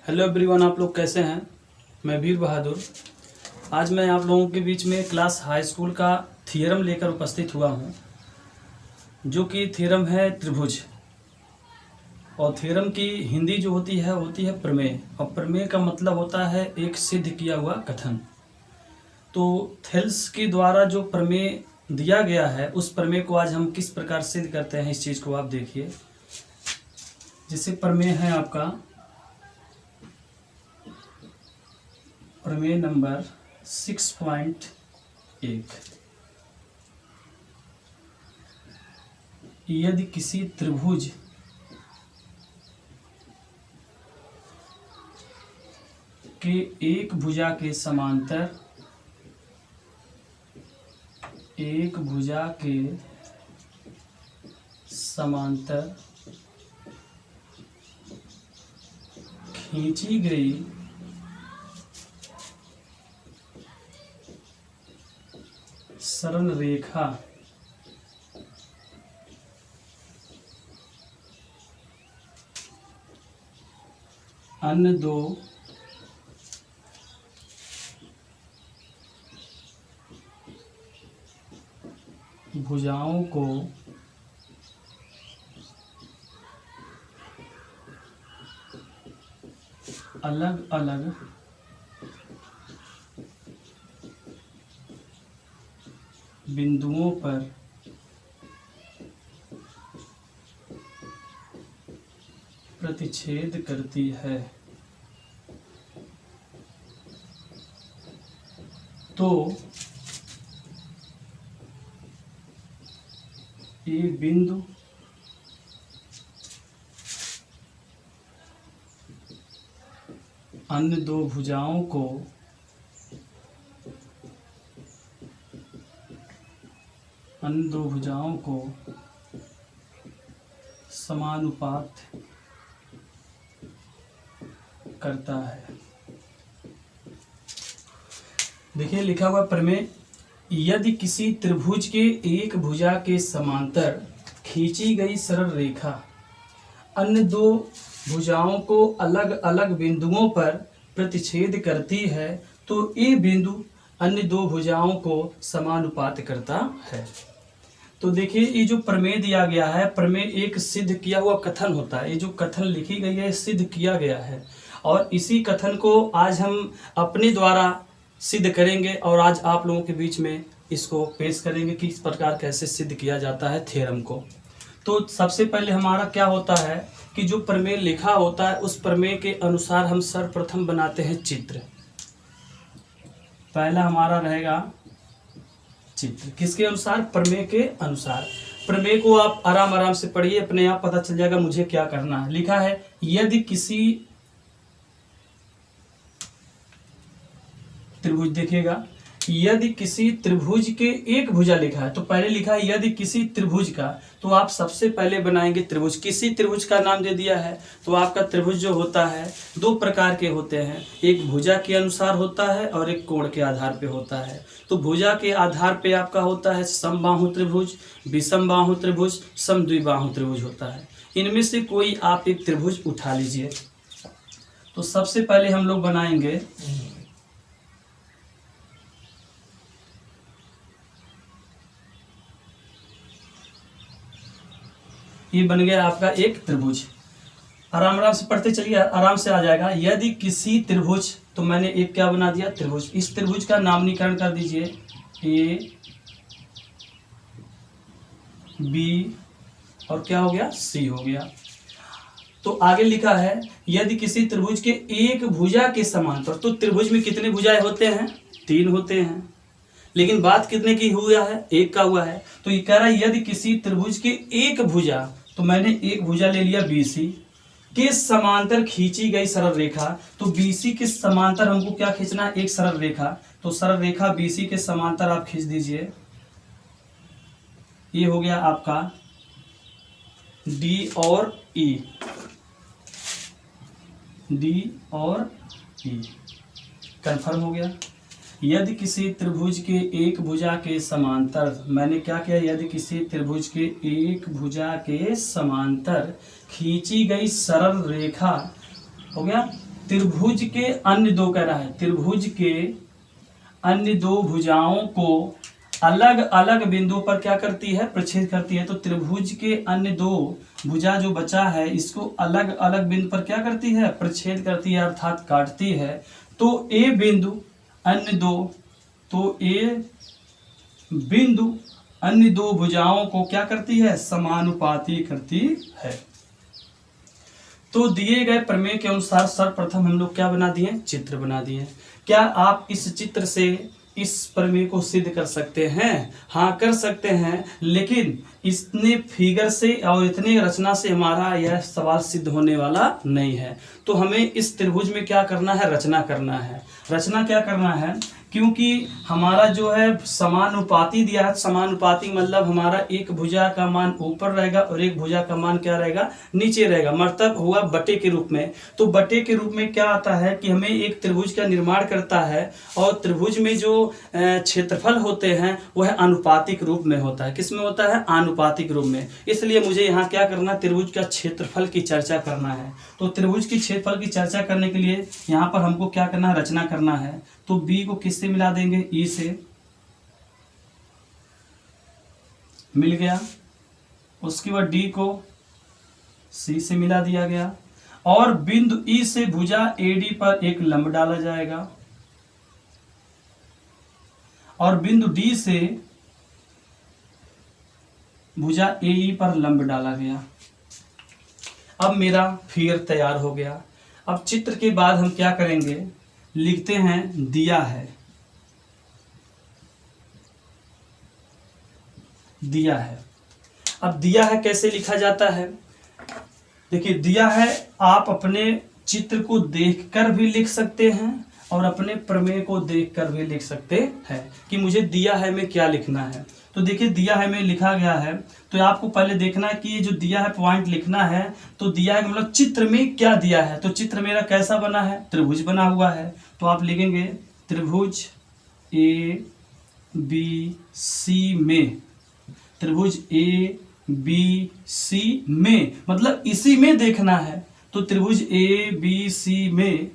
Hello everyone, आप लोग कैसे हैं। मैं वीर बहादुर। आज मैं आप लोगों के बीच में क्लास हाई स्कूल का थ्योरम लेकर उपस्थित हुआ हूं, जो कि थ्योरम है त्रिभुज। और थ्योरम की हिंदी जो होती है प्रमेय। और प्रमेय का मतलब होता है एक सिद्ध किया हुआ कथन। तो थेल्स के द्वारा जो प्रमेय दिया गया है, उस प्रमेय को आज हम किस प्रकार सिद्ध करते हैं, इस चीज़ को आप देखिए। जैसे प्रमेय है आपका प्रमेय नंबर 6.1। यदि किसी त्रिभुज के एक भुजा के समांतर खींची गई सरल रेखा अन्य दो भुजाओं को अलग अलग बिंदुओं पर प्रतिच्छेद करती है, तो एक बिंदु अन्य दो भुजाओं को समानुपात करता है। देखिए लिखा हुआ प्रमेय, यदि किसी त्रिभुज के एक भुजा के समांतर खींची गई सरल रेखा अन्य दो भुजाओं को अलग अलग बिंदुओं पर प्रतिच्छेद करती है, तो ये बिंदु अन्य दो भुजाओं को समानुपात करता है। तो देखिए, ये जो प्रमेय दिया गया है, प्रमेय एक सिद्ध किया हुआ कथन होता है। ये जो कथन लिखी गई है, सिद्ध किया गया है, और इसी कथन को आज हम अपने द्वारा सिद्ध करेंगे और आज आप लोगों के बीच में इसको पेश करेंगे कि इस प्रकार कैसे सिद्ध किया जाता है थ्योरम को। तो सबसे पहले हमारा क्या होता है कि जो प्रमेय लिखा होता है, उस प्रमेय के अनुसार हम सर्वप्रथम बनाते हैं चित्र। पहला हमारा रहेगा चित्र। किसके अनुसार? प्रमेय के अनुसार। प्रमेय को आप आराम आराम से पढ़िए, अपने आप पता चल जाएगा मुझे क्या करना है। लिखा है, यदि किसी त्रिभुज, देखिएगा, यदि किसी त्रिभुज के एक भुजा लिखा है, तो पहले लिखा है यदि किसी त्रिभुज का, तो आप सबसे पहले बनाएंगे त्रिभुज। किसी त्रिभुज का नाम दे दिया है, तो आपका त्रिभुज जो होता है दो प्रकार के होते हैं, एक भुजा के अनुसार होता है और एक कोण के आधार पे होता है। तो भुजा के आधार पे आपका होता है समबाहु त्रिभुज, विषम बाहु त्रिभुज, समद्विबाहु त्रिभुज होता है। इनमें से कोई आप एक त्रिभुज उठा लीजिए। तो सबसे पहले हम लोग बनाएंगे ये बन गया आपका एक त्रिभुज। आराम आराम से पढ़ते चलिए, आराम से आ जाएगा। यदि किसी त्रिभुज, तो मैंने एक क्या बना दिया? त्रिभुज। इस त्रिभुज का नामकरण कर दीजिए ए बी और क्या हो गया? सी हो गया। तो आगे लिखा है, यदि किसी त्रिभुज के एक भुजा के समांतर, तो त्रिभुज में कितने भुजाएं होते हैं? 3 होते हैं, लेकिन बात कितने की हुआ है? एक का हुआ है। तो ये कह रहा है यदि किसी त्रिभुज के एक भुजा, तो मैंने एक भुजा ले लिया BC के समांतर खींची गई सरल रेखा। तो BC के समांतर हमको क्या खींचना है? एक सरल रेखा। तो सरल रेखा BC के समांतर आप खींच दीजिए। ये हो गया आपका D और E, D और E कंफर्म हो गया। यदि किसी त्रिभुज के एक भुजा के समांतर, मैंने क्या किया? यदि किसी त्रिभुज के एक भुजा के समांतर खींची गई सरल रेखा, हो गया, त्रिभुज के अन्य दो, कह रहा है त्रिभुज के अन्य दो भुजाओं को अलग अलग बिंदु पर क्या करती है, प्रच्छेद करती है। तो त्रिभुज के अन्य दो भुजा जो बचा है इसको अलग अलग बिंदु पर क्या करती है, प्रच्छेद करती है अर्थात काटती है। तो ए बिंदु अन्य दो, तो ए बिंदु अन्य दो भुजाओं को क्या करती है, समानुपाती करती है। तो दिए गए प्रमेय के अनुसार सर्वप्रथम हम लोग क्या बना दिए, चित्र बना दिए। क्या आप इस चित्र से इस प्रमेय को सिद्ध कर सकते हैं? हाँ कर सकते हैं, लेकिन इतने फिगर से और इतने रचना से हमारा यह सवाल सिद्ध होने वाला नहीं है। तो हमें इस त्रिभुज में क्या करना है, रचना करना है। रचना क्या करना है, क्योंकि हमारा जो है समानुपाती दिया है। समानुपाती मतलब हमारा एक भुजा का मान ऊपर रहेगा और एक भुजा का मान क्या रहेगा, नीचे रहेगा, मतलब हुआ बटे के रूप में। तो बटे के रूप में क्या आता है कि हमें एक त्रिभुज का निर्माण करता है और त्रिभुज में जो क्षेत्रफल होते हैं वह अनुपातिक रूप में होता है। किस में होता है, अनुपातिक रूप में। इसलिए मुझे यहाँ क्या करना है, त्रिभुज का क्षेत्रफल की चर्चा करना है। तो त्रिभुज की क्षेत्रफल की चर्चा करने के लिए यहाँ पर हमको क्या करना है, रचना करना है। तो b को किससे मिला देंगे, e से मिल गया। उसके बाद d को c से मिला दिया गया और बिंदु e से भुजा AD पर एक लंब डाला जाएगा और बिंदु D से भुजा AE पर लंब डाला गया। अब मेरा फिगर तैयार हो गया। अब चित्र के बाद हम क्या करेंगे, लिखते हैं दिया है, दिया है। अब दिया है कैसे लिखा जाता है, देखिए दिया है आप अपने चित्र को देखकर भी लिख सकते हैं और अपने प्रमेय को देखकर भी लिख सकते हैं कि मुझे दिया है में क्या लिखना है। तो देखिए दिया है में लिखा गया है, तो आपको पहले देखना है कि ये जो दिया है पॉइंट लिखना है। तो दिया है मतलब चित्र में क्या दिया है, तो चित्र मेरा कैसा बना है, त्रिभुज बना हुआ है। तो आप लिखेंगे त्रिभुज ABC में, त्रिभुज ABC में मतलब इसी में देखना है। तो त्रिभुज ABC में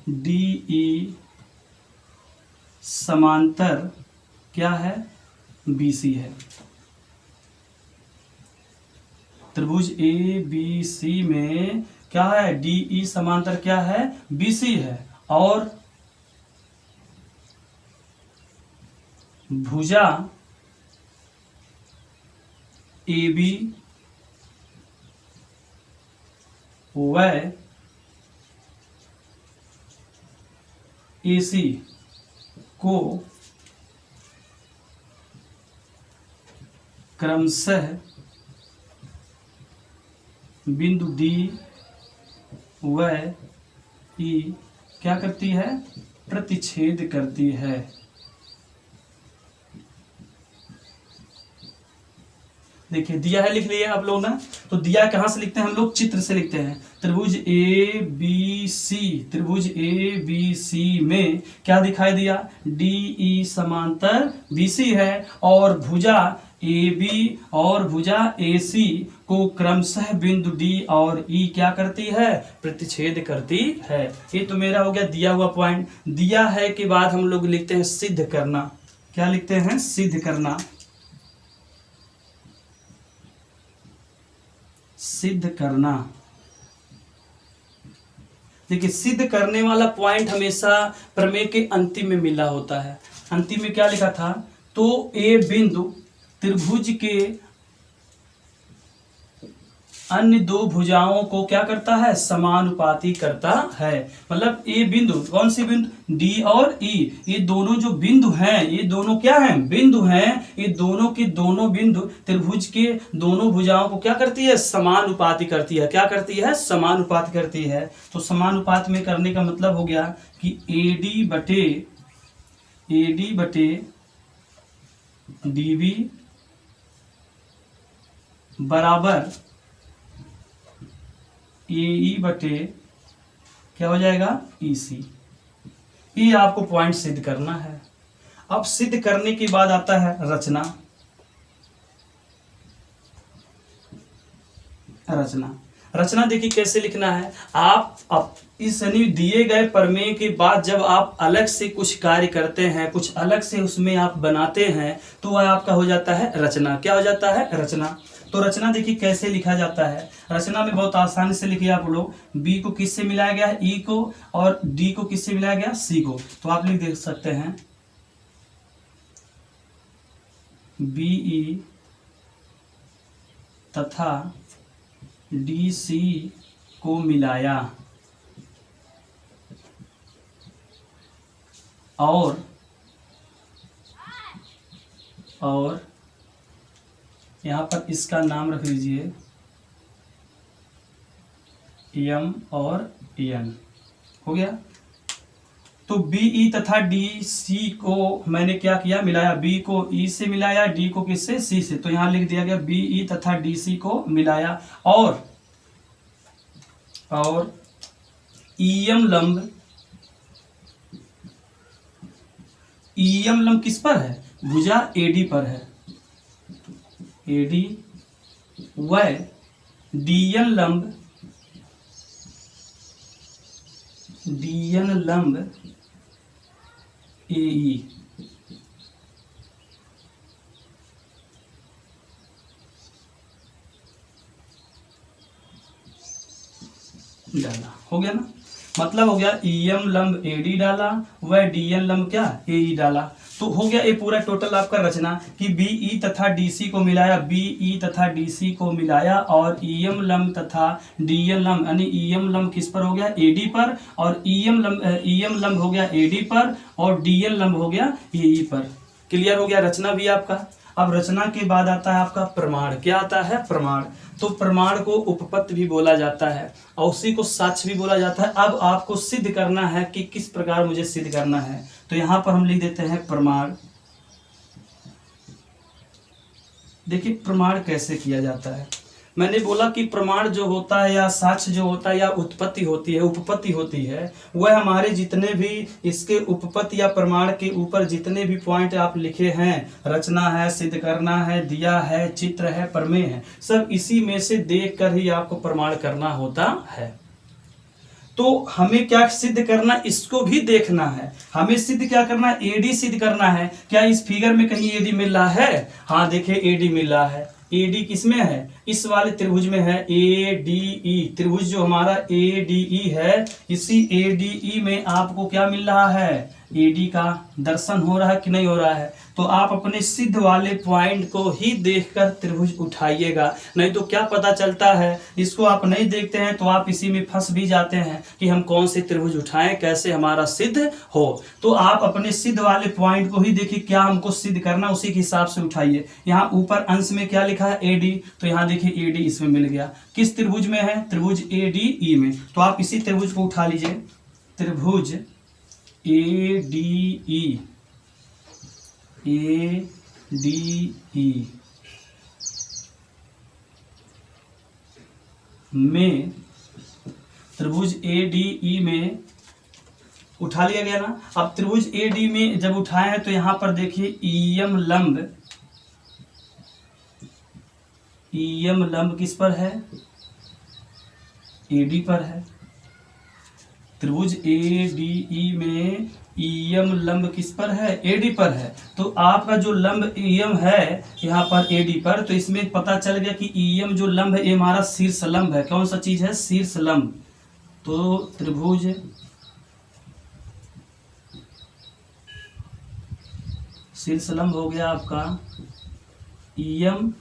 DE समांतर क्या है, BC है। त्रिभुज ABC में क्या है, DE समांतर क्या है, BC है। और भुजा AB व AC को क्रमशः बिंदु D व E क्या करती है, प्रतिच्छेद करती है। देखिए दिया है लिख लिए आप लोग ना। तो दिया कहाँ से लिखते हैं हम लोग, चित्र से लिखते हैं। त्रिभुज ABC, त्रिभुज ABC में क्या दिखाई दिया, DE समांतर BC है और भुजा AB और भुजा AC को क्रमशः बिंदु D और E क्या करती है, प्रतिच्छेद करती है। ये तो मेरा हो गया दिया हुआ पॉइंट। दिया है के बाद हम लोग लिखते हैं सिद्ध करना। क्या लिखते हैं, सिद्ध करना। सिद्ध करना, देखिए सिद्ध करने वाला पॉइंट हमेशा प्रमेय के अंतिम में मिला होता है। अंतिम में क्या लिखा था, तो ए बिंदु त्रिभुज के अन्य दो भुजाओं को क्या करता है, समानुपाती करता है। मतलब ए बिंदु, कौन सी बिंदु, डी और ई, ये दोनों जो बिंदु हैं, ये दोनों क्या हैं, बिंदु हैं। ये दोनों के दोनों बिंदु त्रिभुज के दोनों भुजाओं को क्या करती है, समानुपाती करती है। क्या करती है, समानुपाती करती है। तो समानुपात में करने का मतलब हो गया कि एडी बटे डीबी बराबर ए बटे क्या हो जाएगा, EC। ये आपको पॉइंट सिद्ध करना है। अब सिद्ध करने के बाद आता है रचना। रचना देखिए कैसे लिखना है। आप इस यानी दिए गए प्रमेय के बाद जब आप अलग से कुछ कार्य करते हैं, कुछ अलग से उसमें आप बनाते हैं, तो वह आपका हो जाता है रचना। क्या हो जाता है? रचना। तो रचना देखिए कैसे लिखा जाता है। रचना में बहुत आसानी से लिखिए आप लोग। बी को किससे मिलाया गया है? ई को। और डी को किससे मिलाया गया? सी को। तो आप लिख देख सकते हैं बी ई तथा डी सी को मिलाया और यहाँ पर इसका नाम रख लीजिए एम और एन। हो गया। तो बी ई तथा डी सी को मैंने क्या किया? मिलाया। बी को ई से मिलाया, डी को किससे? सी से। तो यहां लिख दिया गया बी ई तथा डी सी को मिलाया और ईएम लंब, ईएम लंब किस पर है? भुजा एडी पर है। एडी व डीएन लंब, डीएन लंब एई। डाला। हो गया ना? मतलब हो गया ईएम लंब एडी डाला, व डीएन लंब क्या? एई डाला। तो हो गया ये पूरा टोटल आपका रचना कि बीई तथा डीसी को मिलाया, बीई तथा डीसी को मिलाया और ईएम लंब तथा डीएन लंब, यानी ईएम लंब किस पर हो गया? एडी पर। और ईएम लंब हो गया एडी पर और डीएन लंब हो गया एई पर। क्लियर हो गया रचना भी आपका। अब रचना के बाद आता है आपका प्रमाण। क्या आता है? प्रमाण। तो प्रमाण को उपपत्ति भी बोला जाता है और उसी को साक्ष्य भी बोला जाता है। अब आपको सिद्ध करना है कि किस प्रकार मुझे सिद्ध करना है। तो यहां पर हम लिख देते हैं प्रमाण। देखिए प्रमाण कैसे किया जाता है। मैंने बोला कि प्रमाण जो होता है या साक्ष्य जो होता है या उत्पत्ति होती है, उपपत्ति होती है, वह हमारे जितने भी इसके उपपत्ति या प्रमाण के ऊपर जितने भी पॉइंट आप लिखे हैं, रचना है, सिद्ध करना है, दिया है, चित्र है, प्रमेय है, सब इसी में से देख कर ही आपको प्रमाण करना होता है। तो हमें क्या सिद्ध करना, इसको भी देखना है। हमें सिद्ध क्या करना है? एडी सिद्ध करना है। क्या इस फिगर में कहीं एडी मिल रहा है? हाँ देखिए एडी मिल रहा है। एडी किसमें है? इस वाले त्रिभुज में है। ए डी ई त्रिभुज जो हमारा ए डी ई है, इसी ए डी ई में आपको क्या मिल रहा है? एडी का दर्शन हो रहा है कि नहीं हो रहा है? तो आप अपने सिद्ध वाले पॉइंट को ही देखकर त्रिभुज उठाइएगा, नहीं तो क्या पता चलता है, इसको आप नहीं देखते हैं तो आप इसी में फंस भी जाते हैं कि हम कौन से त्रिभुज उठाएं, कैसे हमारा सिद्ध हो। तो आप अपने सिद्ध वाले पॉइंट को ही देखिए, क्या हमको सिद्ध करना उसी के हिसाब से उठाइए। यहाँ ऊपर अंश में क्या लिखा है? एडी। तो यहाँ देखिए एडी इसमें मिल गया। किस त्रिभुज में है? त्रिभुज ए डी ई में। तो आप इसी त्रिभुज को उठा लीजिए। त्रिभुज A D E, A D E में, त्रिभुज ए डी ई में उठा लिया गया ना। अब त्रिभुज ए डी में जब उठाए हैं तो यहां पर देखिए ईएम लंब, ईएम लंब किस पर है? एडी पर है। त्रिभुज ए डी ई में ईएम लंब किस पर है? एडी पर है। तो आपका जो लंब ईएम है यहाँ पर एडी पर, तो इसमें पता चल गया कि ईएम जो लंब है ये हमारा शीर्ष लंब है। कौन सा चीज है? शीर्ष लंब। तो त्रिभुज शीर्ष लंब हो गया आपका ईएम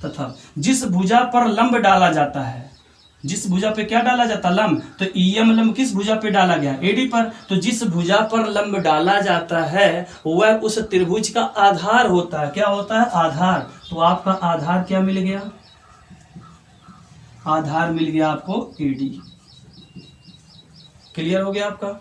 तथा जिस भुजा पर लंब डाला जाता है, जिस भुजा पे क्या डाला जाता? लंब। तो ईएम लंब किस भुजा पे डाला गया? एडी पर। तो जिस भुजा पर लंब डाला जाता है वह उस त्रिभुज का आधार होता है। क्या होता है? आधार। तो आपका आधार क्या मिल गया? आधार मिल गया आपको एडी। क्लियर हो गया आपका।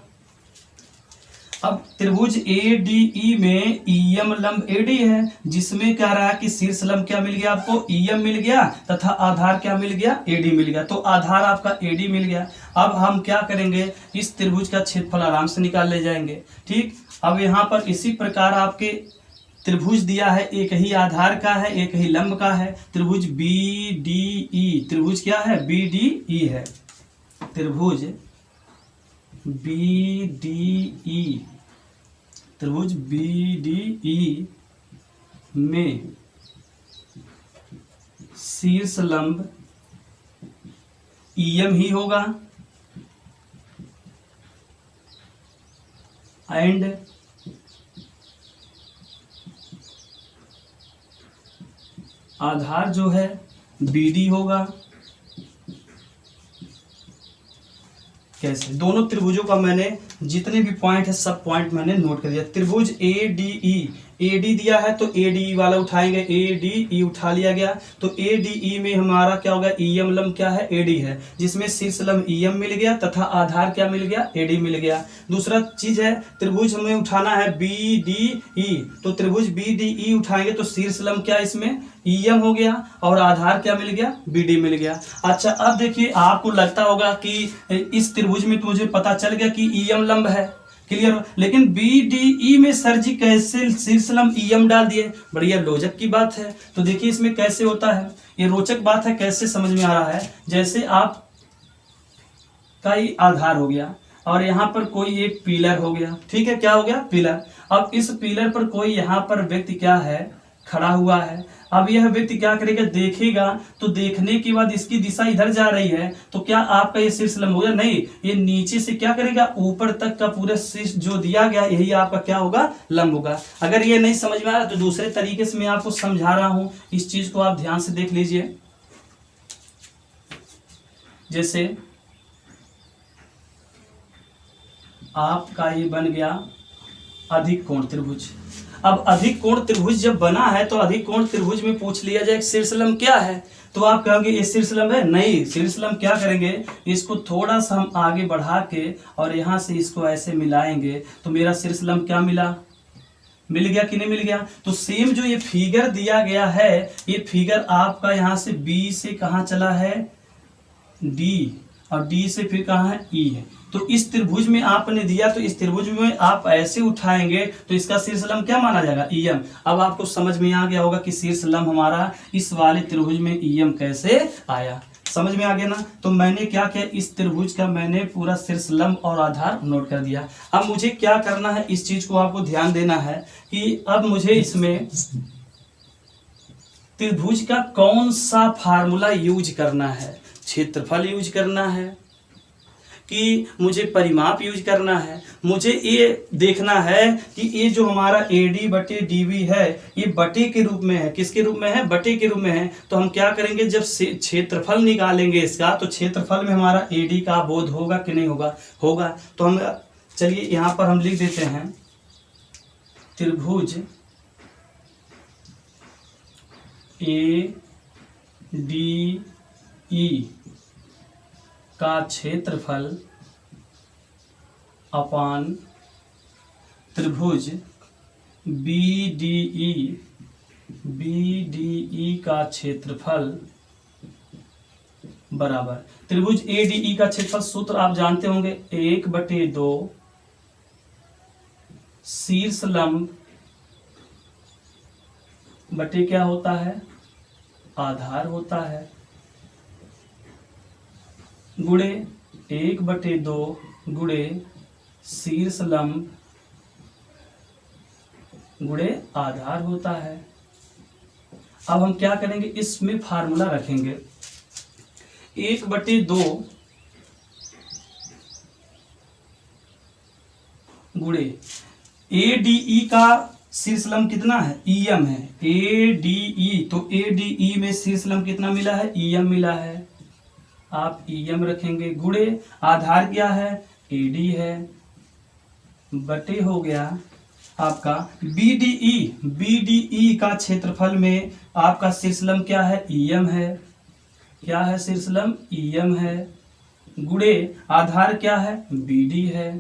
अब त्रिभुज ए डी ई में ईएम लंब एडी है, जिसमें क्या रहा कि शीर्ष लंब क्या मिल गया आपको? ईएम मिल गया तथा आधार क्या मिल गया? एडी मिल गया। तो आधार आपका एडी मिल गया। अब हम क्या करेंगे? इस त्रिभुज का क्षेत्रफल आराम से निकाल ले जाएंगे। ठीक। अब यहाँ पर इसी प्रकार आपके त्रिभुज दिया है, एक ही आधार का है, एक ही लंब का है। त्रिभुज BDE, त्रिभुज क्या है? BDE है। त्रिभुज BDE, त्रिभुज BDE में शीर्ष लंब EM ही होगा एंड आधार जो है BD होगा। कैसे? दोनों त्रिभुजों का मैंने जितने भी पॉइंट है सब पॉइंट मैंने नोट कर दिया। त्रिभुज ADE, AD दिया है तो ADE वाला उठाएंगे, ADE उठा लिया गया। तो ADE में हमारा क्या होगा? EM लंब क्या है? AD है, जिसमें शीर्ष लंब EM मिल गया तथा आधार क्या मिल गया? AD मिल गया। दूसरा चीज है त्रिभुज हमें उठाना है BDE, तो त्रिभुज BDE उठाएंगे तो शीर्ष लंब क्या इसमें? EM हो गया और आधार क्या मिल गया? BD मिल गया। अच्छा, अब देखिए आपको लगता होगा कि इस त्रिभुज में तो मुझे पता चल गया कि EM लंब है, क्लियर। लेकिन BDE में सर जी कैसे शीर्ष लंब EM डाल दिए? बढ़िया रोचक की बात है। तो देखिए इसमें कैसे होता है, ये रोचक बात है। कैसे समझ में आ रहा है? जैसे आप का ही आधार हो गया और यहाँ पर कोई एक पिलर हो गया, ठीक है, क्या हो गया? पिलर। अब इस पिलर पर कोई यहाँ पर व्यक्ति क्या है? खड़ा हुआ है। अब यह व्यक्ति क्या करेगा? देखेगा, तो देखने के बाद इसकी दिशा इधर जा रही है, तो क्या आपका ये शीर्ष लंब होगा? नहीं, ये नीचे से क्या करेगा? ऊपर तक का पूरा शीर्ष जो दिया गया यही आपका क्या होगा? लंब होगा। अगर ये नहीं समझ में आ रहा तो दूसरे तरीके से मैं आपको समझा रहा हूं, इस चीज को आप ध्यान से देख लीजिए। जैसे आपका ये बन गया अधिक कोण त्रिभुज। अब अधिक कोण त्रिभुज जब बना है तो अधिक कोण त्रिभुज में पूछ लिया जाए शीर्ष लंब क्या है, तो आप कहोगे ये शीर्ष लंब है। नहीं, शीर्ष लंब क्या करेंगे? इसको थोड़ा सा हम आगे बढ़ा के और यहाँ से इसको ऐसे मिलाएंगे तो मेरा शीर्ष लंब क्या मिला? मिल गया कि नहीं मिल गया? तो सेम जो ये फिगर दिया गया है, ये फिगर आपका यहाँ से B से कहाँ चला है? D, और D से फिर कहाँ है? E है। तो इस त्रिभुज में आपने दिया, तो इस त्रिभुज में आप ऐसे उठाएंगे तो इसका शीर्ष लंब क्या माना जाएगा? EM। अब आपको समझ में आ गया होगा कि शीर्ष लंब हमारा इस वाले त्रिभुज में EM कैसे आया। समझ में आ गया ना? तो मैंने क्या किया? इस त्रिभुज का मैंने पूरा शीर्ष लंब और आधार नोट कर दिया। अब मुझे क्या करना है, इस चीज को आपको ध्यान देना है कि अब मुझे इसमें त्रिभुज का कौन सा फार्मूला यूज करना है? क्षेत्रफल यूज करना है कि मुझे परिमाप यूज करना है? मुझे ये देखना है कि ये जो हमारा AD बटे DB है ये बटे के रूप में है। किसके रूप में है? बटे के रूप में है। तो हम क्या करेंगे? जब क्षेत्रफल निकालेंगे इसका, तो क्षेत्रफल में हमारा AD का बोध होगा कि नहीं होगा? होगा। तो हम चलिए यहाँ पर हम लिख देते हैं त्रिभुज ADE का क्षेत्रफल अपान त्रिभुज BDE का क्षेत्रफल बराबर। त्रिभुज ADE का क्षेत्रफल सूत्र आप जानते होंगे, 1/2 शीर्ष लंब बटे क्या होता है? आधार होता है, गुणे 1/2 गुणे शीर्ष लंब गुणे आधार होता है। अब हम क्या करेंगे? इसमें फार्मूला रखेंगे 1/2 गुणे ADE का शीर्ष लंब कितना है? EM है। ADE, तो ADE में शीर्ष लंब कितना मिला है? EM मिला है। आप EM रखेंगे, गुणे आधार क्या है? AD है, बटे हो गया आपका BDE का क्षेत्रफल में आपका शीर्ष लंब क्या है? EM है। क्या है? शीर्ष लंब EM है, गुणे आधार क्या है? BD है।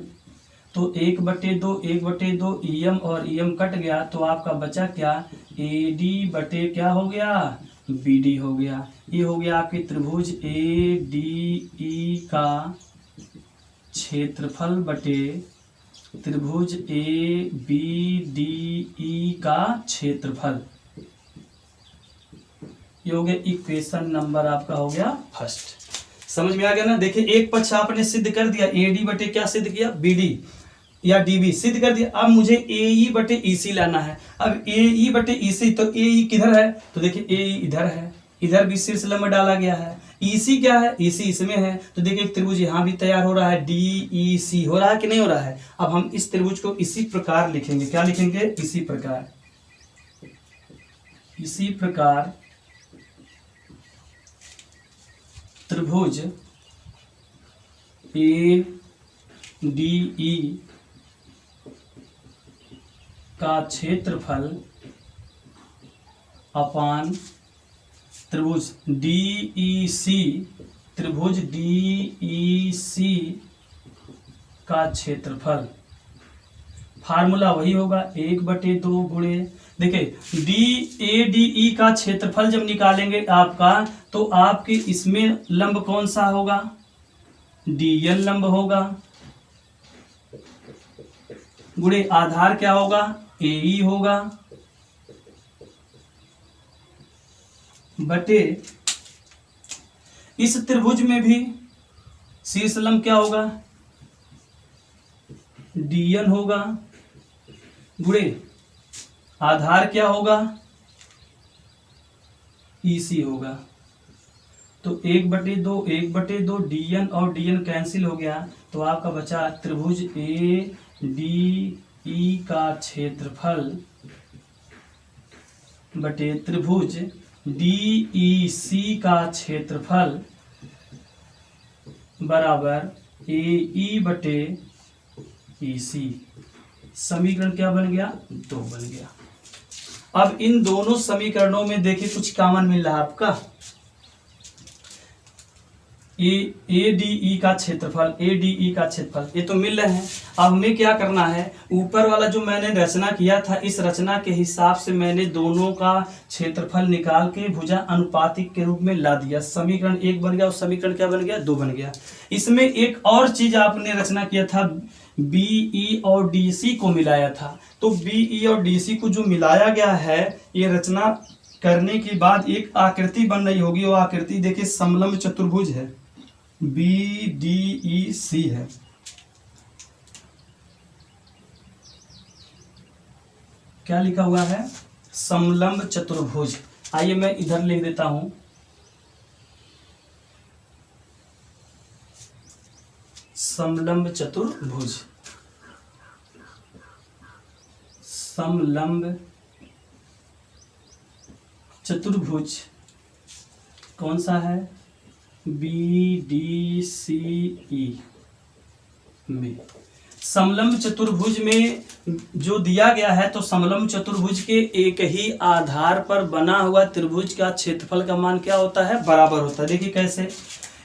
तो 1/2 EM और EM कट गया तो आपका बचा क्या? AD बटे क्या हो गया? BD हो गया। ये हो गया आपके त्रिभुज ADE का क्षेत्रफल बटे त्रिभुज ए बी डी ई का क्षेत्रफल। ये हो गया इक्वेशन नंबर आपका हो गया फर्स्ट। समझ में आ गया ना। देखिए एक पक्ष आपने सिद्ध कर दिया, ए डी बटे क्या सिद्ध किया, बी डी या डी बी सिद्ध कर दिया। अब मुझे ए ई बटे ई सी लाना है। अब ए ई बटे ई सी, तो ए ई किधर है, तो देखिए ए ई इधर है, इधर भी शीर्ष लंब डाला गया है। ई सी क्या है, ई सी इसमें है, तो देखिए एक त्रिभुज यहाँ भी तैयार हो रहा है, डी ई सी हो रहा है कि नहीं हो रहा है। अब हम इस त्रिभुज को इसी प्रकार लिखेंगे, क्या लिखेंगे, इसी प्रकार, इसी प्रकार त्रिभुज ए डी ई का क्षेत्रफल अपान त्रिभुज डी ई सी, त्रिभुज डी ई सी का क्षेत्रफल। फार्मूला वही होगा 1/2 गुणे, देखिए डी ए डी ई का क्षेत्रफल जब निकालेंगे आपका, तो आपके इसमें लंब कौन सा होगा, डी एल लंब होगा, गुणे आधार क्या होगा, ए ई होगा, बटे इस त्रिभुज में भी शीर्ष लंब क्या होगा, डीएन होगा, गुणे आधार क्या होगा, ईसी होगा। तो 1/2 डीएन और डीएन कैंसिल हो गया, तो आपका बचा त्रिभुज ए डी ई का क्षेत्रफल बटे त्रिभुज डी ई सी का क्षेत्रफल बराबर ए ई बटे ई सी। समीकरण क्या बन गया, 2 बन गया। अब इन दोनों समीकरणों में देखिए कुछ कॉमन मिल रहा है आपका, ए डी ई का क्षेत्रफल, ए डी ई का क्षेत्रफल ये तो मिल रहे हैं। अब हमें क्या करना है, ऊपर वाला जो मैंने रचना किया था, इस रचना के हिसाब से मैंने दोनों का क्षेत्रफल निकाल के भुजा अनुपातिक के रूप में ला दिया। समीकरण 1 बन गया और समीकरण क्या बन गया, 2 बन गया। इसमें एक और चीज आपने रचना किया था, बीई और डीसी को मिलाया था। तो बीई और डीसी को जो मिलाया गया है, ये रचना करने के बाद एक आकृति बन रही होगी। वो आकृति देखिए समलंब चतुर्भुज है, बी डी ई सी है। क्या लिखा हुआ है, समलंब चतुर्भुज। आइए मैं इधर लिख देता हूं, समलंब चतुर्भुज। समलंब चतुर्भुज कौन सा है, बी डी सी ई में। समलंब चतुर्भुज में जो दिया गया है, तो समलंब चतुर्भुज के एक ही आधार पर बना हुआ त्रिभुज का क्षेत्रफल का मान क्या होता है, बराबर होता है। देखिए कैसे,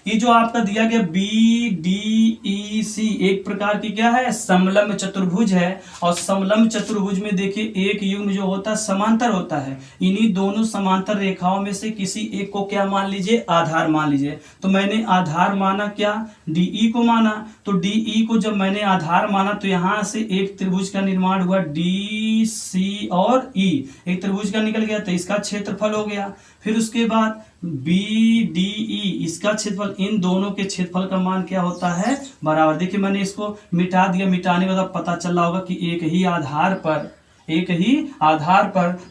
ये जो आपका दिया गया बी डी ई सी एक प्रकार की क्या है, समलंब चतुर्भुज है। और समलंब चतुर्भुज में देखिए एक युग्म जो होता है समांतर होता है। इन्हीं दोनों समांतर रेखाओं में से किसी एक को क्या मान लीजिए, आधार मान लीजिए। तो मैंने आधार माना क्या, डीई को माना। तो डीई को जब मैंने आधार माना, तो यहां से एक त्रिभुज का निर्माण हुआ, डी सी और ई एक त्रिभुज का निकल गया, तो इसका क्षेत्रफल हो गया। फिर उसके बाद बी डी ई इसका क्षेत्रफल, इन दोनों के क्षेत्रफल का मान क्या होता है, बराबर। देखिए मैंने इसको मिटा दिया, मिटाने के बाद पता चल रहा होगा कि एक ही आधार पर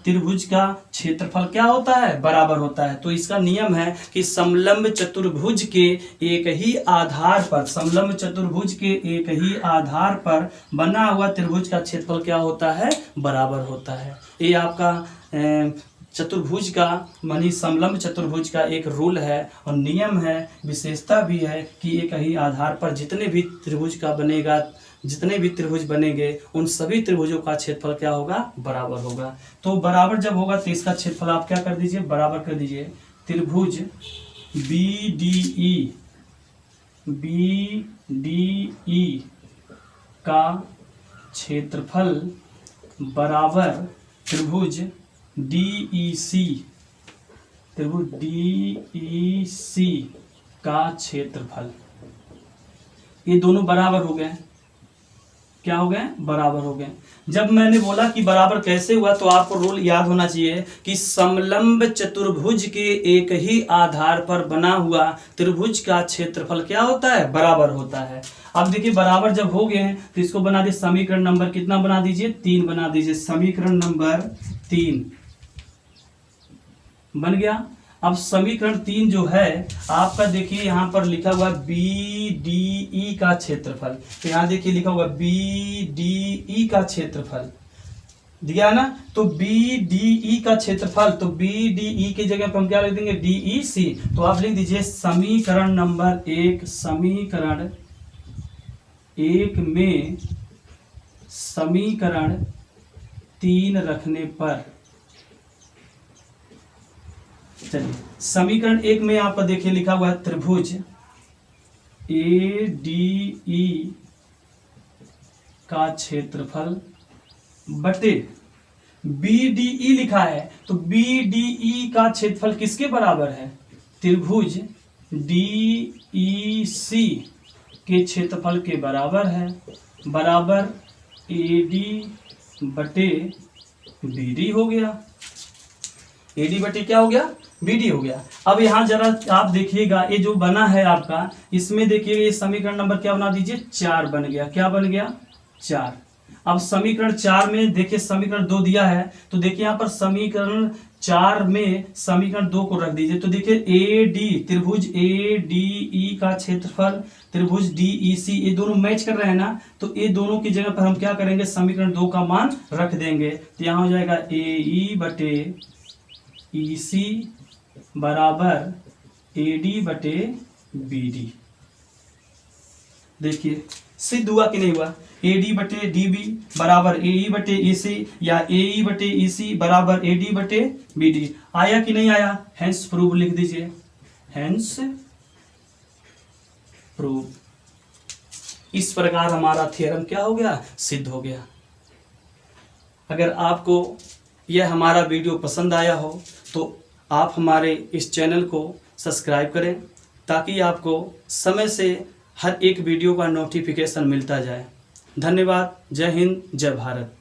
त्रिभुज का क्षेत्रफल क्या होता है, बराबर होता है। तो इसका नियम है कि समलंब चतुर्भुज के एक ही आधार पर, समलंब चतुर्भुज के एक ही आधार पर बना हुआ त्रिभुज का क्षेत्रफल क्या होता है, बराबर होता है। ये आपका चतुर्भुज का मानी समलंब चतुर्भुज का एक रूल है और नियम है, विशेषता भी है कि एक ही आधार पर जितने भी त्रिभुज का बनेगा, जितने भी त्रिभुज बनेंगे, उन सभी त्रिभुजों का क्षेत्रफल क्या होगा, बराबर होगा। तो बराबर जब होगा तो इसका क्षेत्रफल आप क्या कर दीजिए, बराबर कर दीजिए। त्रिभुज बी डी ई का क्षेत्रफल बराबर त्रिभुज त्रिभुज डी सी का क्षेत्रफल। ये दोनों बराबर हो गए। क्या हो गए, बराबर हो गए। जब मैंने बोला कि बराबर कैसे हुआ तो आपको रूल याद होना चाहिए कि समलंब चतुर्भुज के एक ही आधार पर बना हुआ त्रिभुज का क्षेत्रफल क्या होता है, बराबर होता है। अब देखिए बराबर जब हो गए हैं तो इसको बना दीजिए समीकरण नंबर कितना बना दीजिए, 3 बना दीजिए। समीकरण नंबर 3 बन गया। अब समीकरण 3 जो है आपका देखिए यहाँ पर लिखा हुआ BDE का क्षेत्रफल, तो यहाँ देखिए लिखा हुआ BDE का क्षेत्रफल दिया ना, तो BDE का क्षेत्रफल, तो BDE की जगह पर हम क्या लिख देंगे, DEC। तो आप लिख दीजिए समीकरण नंबर 1, समीकरण 1 में समीकरण 3 रखने पर, चलिए समीकरण 1 में आपका देखिए लिखा हुआ है त्रिभुज ADE का क्षेत्रफल बटे BDE लिखा है, तो BDE का क्षेत्रफल किसके बराबर है, त्रिभुज DEC के क्षेत्रफल के बराबर है, बराबर AD बटे BD हो गया। AD बटे क्या हो गया, BD हो गया। अब यहाँ जरा आप देखिएगा ये जो बना है आपका, इसमें देखिए ये समीकरण नंबर क्या बना दीजिए, 4 बन गया। क्या बन गया, 4। अब समीकरण 4 में देखिए समीकरण 2 दिया है, तो देखिए यहाँ पर समीकरण 4 में समीकरण 2 को रख दीजिए। तो देखिए AD, त्रिभुज ADE का क्षेत्रफल त्रिभुज DEC, ये दोनों मैच कर रहे हैं ना, तो ये दोनों की जगह पर हम क्या करेंगे, समीकरण 2 का मान रख देंगे। तो यहाँ हो जाएगा AE बटे EC बराबर AD बटे BD। देखिए सिद्ध हुआ कि नहीं हुआ, AD बटे DB बराबर AE बटे EC या AE बटे EC बराबर AD बटे BD। आया कि नहीं आया, हेंस प्रूव लिख दीजिए, हेंस प्रूव। इस प्रकार हमारा थ्योरम क्या हो गया, सिद्ध हो गया। अगर आपको यह हमारा वीडियो पसंद आया हो तो आप हमारे इस चैनल को सब्सक्राइब करें ताकि आपको समय से हर एक वीडियो का नोटिफिकेशन मिलता जाए। धन्यवाद। जय हिंद, जय भारत।